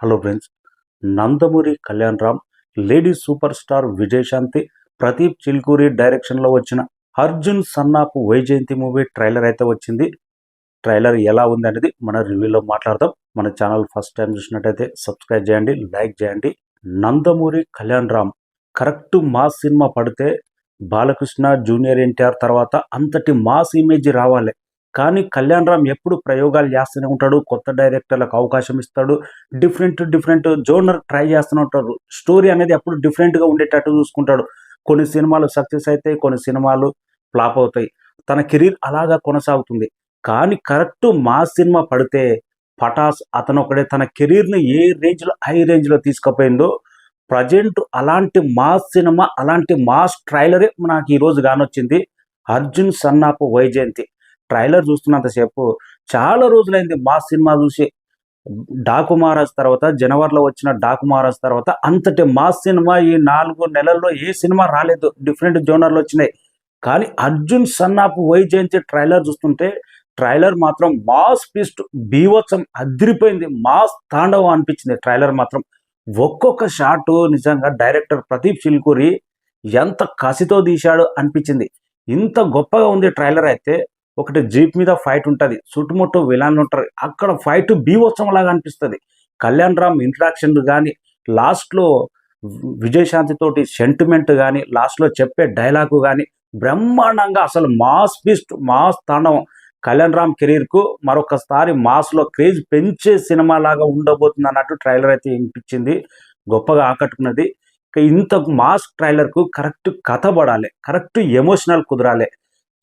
Hello friends, Nandamuri Kalyan Ram, lady super star Vijayashanti, Pradeep Chilkuri డైరెక్షన్లో వచ్చిన Arjun సన్నాపు Vyjayanthi movie trailer అయితే వచ్చింది. ట్రైలర్ ఎలా ఉంది అనేది మన రివ్యూలో మాట్లాడదాం. మన ఛానల్ ఫస్ట్ టైం చూసినట్టయితే సబ్స్క్రైబ్ చేయండి, లైక్ చేయండి. Nandamuri Kalyan Ram correct mass cinema పడితే బాలకృష్ణ, జూనియర్ ఎన్టీఆర్ తర్వాత అంతటి మాస్ ఇమేజ్ రావాలి. కానీ కళ్యాణ్ రామ్ ఎప్పుడు ప్రయోగాలు చేస్తూనే ఉంటాడు, కొత్త డైరెక్టర్లకు అవకాశం ఇస్తాడు, డిఫరెంట్ జోనర్ ట్రై చేస్తూనే ఉంటాడు. స్టోరీ అనేది ఎప్పుడు డిఫరెంట్గా ఉండేటట్టు చూసుకుంటాడు. కొన్ని సినిమాలు సక్సెస్ అవుతాయి, కొన్ని సినిమాలు ఫ్లాప్ అవుతాయి. తన కెరీర్ అలాగా కొనసాగుతుంది. కానీ కరెక్ట్ మాస్ సినిమా పడితే పటాస్ అతను ఒకడే తన కెరీర్ని ఏ రేంజ్లో హై రేంజ్లో తీసుకుపోయిందో, ప్రజెంట్ అలాంటి మాస్ సినిమా, అలాంటి మాస్ ట్రైలరే నాకు ఈరోజు కానొచ్చింది. అర్జున్ సన్నాపు వైజయంతి ట్రైలర్ చూస్తున్నంతసేపు చాలా రోజులైంది మాస్ సినిమా చూసి. డాకు మహారాజ్ తర్వాత, జనవరిలో వచ్చిన డాకు మహారాజ్ తర్వాత అంతటి మాస్ సినిమా ఈ 4 నెలల్లో ఏ సినిమా రాలేదు. డిఫరెంట్ జోనర్లు వచ్చినాయి. కానీ అర్జున్ సన్నాపు వైజయంతి ట్రైలర్ చూస్తుంటే ట్రైలర్ మాత్రం మాస్ పీస్ట్, బీవత్సం అదిరిపోయింది. మాస్ తాండవం అనిపించింది ట్రైలర్ మాత్రం. ఒక్కొక్క షాటు నిజంగా డైరెక్టర్ ప్రదీప్ చిల్కూరి ఎంత కసితో తీశాడు అనిపించింది. ఇంత గొప్పగా ఉంది ట్రైలర్. అయితే ఒకటి జీప్ మీద ఫైట్ ఉంటుంది, చుట్టుముట్టు విలన్లు ఉంటారు, అక్కడ ఫైట్ బీవత్సం లాగా అనిపిస్తుంది. కళ్యాణ్ రామ్ ఇంట్రాక్షన్ కానీ, లాస్ట్లో విజయశాంతి తోటి సెంటిమెంట్ కానీ, లాస్ట్లో చెప్పే డైలాగు కానీ బ్రహ్మాండంగా, అసలు మాస్ పీస్ట్, మాస్ తాండవం. కళ్యాణ్ రామ్ కెరీర్కు మరొకసారి మాస్లో క్రేజ్ పెంచే సినిమా లాగా ఉండబోతుంది అన్నట్టు ట్రైలర్ అయితే వినిపించింది. గొప్పగా ఆకట్టుకున్నది. ఇంత మాస్ ట్రైలర్కు కరెక్ట్ కథ పడాలి, కరెక్ట్ ఎమోషనల్ కుదరాలి.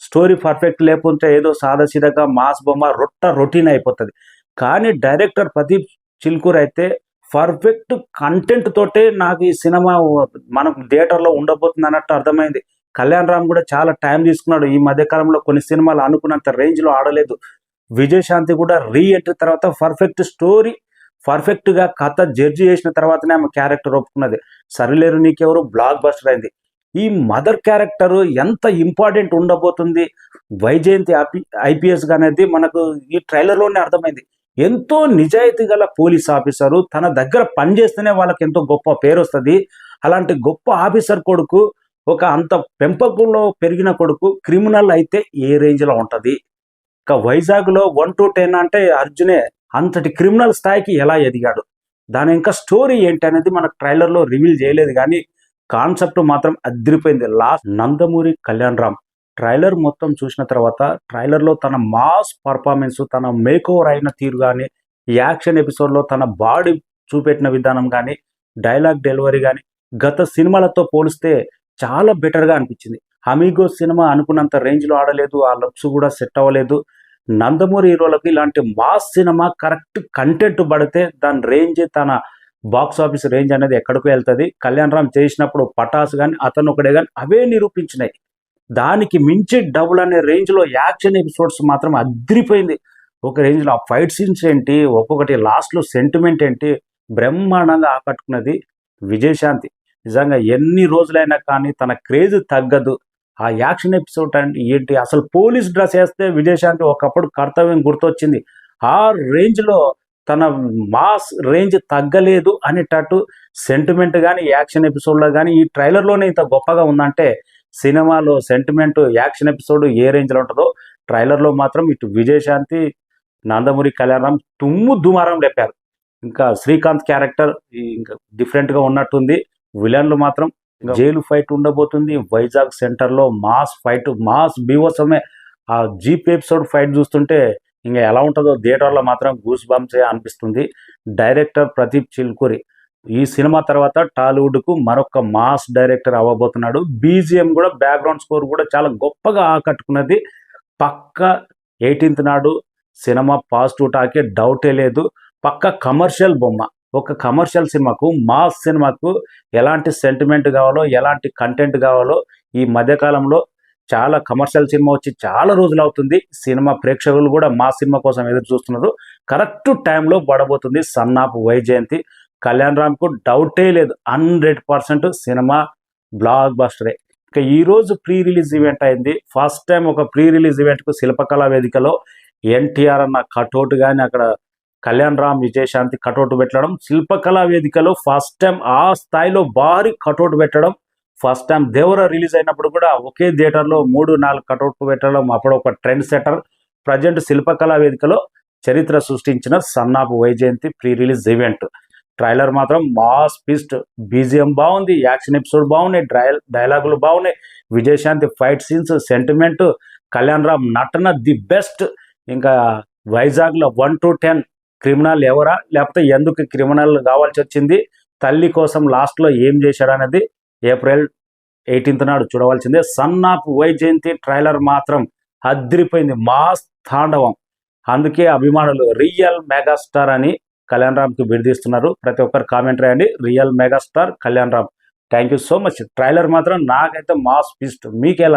స్టోరీ పర్ఫెక్ట్ లేకపోతే ఏదో సాదాసీదాగా మాస్ బొమ్మ రొటీన్ అయిపోతుంది. కానీ డైరెక్టర్ ప్రదీప్ చిల్కూర్ అయితే పర్ఫెక్ట్ కంటెంట్ తోటే నాకు ఈ సినిమా మనకు థియేటర్లో ఉండబోతుంది అన్నట్టు అర్థమైంది. కళ్యాణ్ రామ్ కూడా చాలా టైం తీసుకున్నాడు. ఈ మధ్యకాలంలో కొన్ని సినిమాలు అనుకున్నంత రేంజ్లో ఆడలేదు. విజయశాంతి కూడా రీ ఎంట్రీ తర్వాత పర్ఫెక్ట్ స్టోరీ, పర్ఫెక్ట్గా కథ జడ్జి చేసిన తర్వాతనే ఆమె క్యారెక్టర్ ఒప్పుకున్నది. సరిలేరు నీకెవరు బ్లాక్ బస్టర్ అయింది. ఈ మదర్ క్యారెక్టర్ ఎంత ఇంపార్టెంట్ ఉండబోతుంది వైజయంతి ఐపీఎస్ అనేది మనకు ఈ ట్రైలర్లోనే అర్థమైంది. ఎంతో నిజాయితీ గల పోలీస్ ఆఫీసరు, తన దగ్గర పనిచేస్తేనే వాళ్ళకి ఎంతో గొప్ప పేరు వస్తుంది. అలాంటి గొప్ప ఆఫీసర్ కొడుకు, ఒక అంత పెంపకంలో పెరిగిన కొడుకు క్రిమినల్ అయితే ఏ రేంజ్లో ఉంటుంది. ఇక వైజాగ్లో 1 to 10 అంటే అర్జునే అంతటి క్రిమినల్ స్థాయికి ఎలా ఎదిగాడు, దాని ఇంకా స్టోరీ ఏంటి అనేది మనకు ట్రైలర్లో రివీల్ చేయలేదు. కానీ కాన్సెప్ట్ మాత్రం అదిరిపోయింది. లాస్ట్ నందమూరి కళ్యాణ్ రామ్ ట్రైలర్ మొత్తం చూసిన తర్వాత ట్రైలర్లో తన మాస్ పర్ఫార్మెన్స్, తన మేక్ ఓవర్ అయిన తీరు కానీ, యాక్షన్ ఎపిసోడ్లో తన బాడీ చూపెట్టిన విధానం కానీ, డైలాగ్ డెలివరీ కానీ గత సినిమాలతో పోలిస్తే చాలా బెటర్గా అనిపించింది. అమీగో సినిమా అనుకున్నంత రేంజ్లో ఆడలేదు, ఆ లుక్స్ కూడా సెట్ అవ్వలేదు. నందమూరి హీరోలకు ఇలాంటి మాస్ సినిమా కరెక్ట్ కంటెంట్ పడితే దాని రేంజ్, తన బాక్స్ ఆఫీస్ రేంజ్ అనేది ఎక్కడికి వెళ్తుంది. కళ్యాణ్ రామ్ చేసినప్పుడు పటాస్ కానీ, అతను ఒకడే కానీ అవే నిరూపించినాయి. దానికి మించి డబుల్ అనే రేంజ్లో యాక్షన్ ఎపిసోడ్స్ మాత్రం అదిరిపోయింది. ఒక రేంజ్లో ఆ ఫైట్ సీన్స్ ఏంటి, ఒక్కొక్కటి లాస్ట్లో సెంటిమెంట్ ఏంటి, బ్రహ్మాండంగా ఆకట్టుకున్నది. విజయశాంతి నిజంగా ఎన్ని రోజులైనా కానీ తన క్రేజ్ తగ్గదు. ఆ యాక్షన్ ఎపిసోడ్ అంటే ఏంటి, అసలు పోలీస్ డ్రెస్ వేస్తే విజయశాంతి ఒకప్పుడు కర్తవ్యం గుర్తొచ్చింది. ఆ రేంజ్లో తన మాస్ రేంజ్ తగ్గలేదు అనేటట్టు సెంటిమెంట్ కానీ, యాక్షన్ ఎపిసోడ్లో కానీ ఈ ట్రైలర్లోనే ఇంత గొప్పగా ఉందంటే, సినిమాలో సెంటిమెంట్, యాక్షన్ ఎపిసోడ్ ఏ రేంజ్లో ఉంటుందో ట్రైలర్లో మాత్రం ఇటు విజయశాంతి, నందమూరి కళ్యాణ్ రామ్ దుమారం లేపారు. ఇంకా శ్రీకాంత్ క్యారెక్టర్ ఇంకా డిఫరెంట్గా ఉన్నట్టుంది. విలన్లు మాత్రం జైలు ఫైట్ ఉండబోతుంది. వైజాగ్ సెంటర్లో మాస్ ఫైట్, మాస్ బీవత్సమే. ఆ జీప్ ఎపిసోడ్ ఫైట్ చూస్తుంటే ఇంకా ఎలా ఉంటుందో థియేటర్లో మాత్రం గూస్ బంప్స్ అనిపిస్తుంది. డైరెక్టర్ ప్రదీప్ చిల్కూరి ఈ సినిమా తర్వాత టాలీవుడ్కు మరొక మాస్ డైరెక్టర్ అవ్వబోతున్నాడు. బీజిఎం కూడా, బ్యాక్గ్రౌండ్ స్కోర్ కూడా చాలా గొప్పగా ఆకట్టుకున్నది. పక్క 18th నాడు సినిమా పాజిటివ్ టాకే, డౌటే లేదు. పక్క కమర్షియల్ బొమ్మ. ఒక కమర్షియల్ సినిమాకు, మాస్ సినిమాకు ఎలాంటి సెంటిమెంట్ కావాలో, ఎలాంటి కంటెంట్ కావాలో ఈ మధ్యకాలంలో చాలా కమర్షియల్ సినిమా వచ్చి చాలా రోజులు అవుతుంది. సినిమా ప్రేక్షకులు కూడా మా సినిమా కోసం ఎదురు చూస్తున్నారు. కరెక్ట్ టైంలో పడబోతుంది సన్నాపు వైజయంతి. కళ్యాణ్ రామ్కు డౌటే లేదు, 100% సినిమా బ్లాక్ బస్టరే. ఇక ఈరోజు ప్రీ రిలీజ్ ఈవెంట్ అయింది. ఫస్ట్ టైం ఒక ప్రీ రిలీజ్ ఈవెంట్కు శిల్పకళా వేదికలో ఎన్టీఆర్ అన్న కటౌట్ కానీ, అక్కడ కళ్యాణ్ రామ్ విజయశాంతి కటౌట్ పెట్టడం, శిల్పకళా వేదికలో ఫస్ట్ టైం ఆ స్థాయిలో భారీ కటౌట్ పెట్టడం. ఫస్ట్ టైం దేవర రిలీజ్ అయినప్పుడు కూడా ఒకే థియేటర్లో 3-4 కటౌట్ పెట్టడం అప్పుడు ఒక ట్రెండ్ సెటర్. ప్రజెంట్ శిల్పకళా వేదికలో చరిత్ర సృష్టించిన son of Vyjayanthi pre release event. Trailer మాత్రం మాస్ పీస్ట్, బీజిఎం బాగుంది, యాక్షన్ ఎపిసోడ్ బాగున్నాయి, డైలాగులు బాగున్నాయి, Vijayashanti fight scenes, sentiment, Kalyan Ram నటన ది బెస్ట్. ఇంకా వైజాగ్లో 1 to 10 క్రిమినల్ ఎవరా, లేకపోతే ఎందుకు క్రిమినల్ కావాల్సి వచ్చింది, తల్లి కోసం లాస్ట్లో ఏం చేశాడనేది ఏప్రిల్ 18 నాడు చూడవలసిందే. సన్నాపు వైజయంతి ట్రైలర్ మాత్రం అద్రిపోయింది, మాస్ తాండవం. అందుకే అభిమానులు రియల్ మెగాస్టార్ అని కళ్యాణ్ రామ్కి బిడిదిస్తున్నారు. ప్రతి ఒక్కరు కామెంట్ రాయండి, real megastar Kalyan Ram. Thank you so much. Trailer మాత్రం నాకైతే మాస్ పీస్ట్. మీకెలా?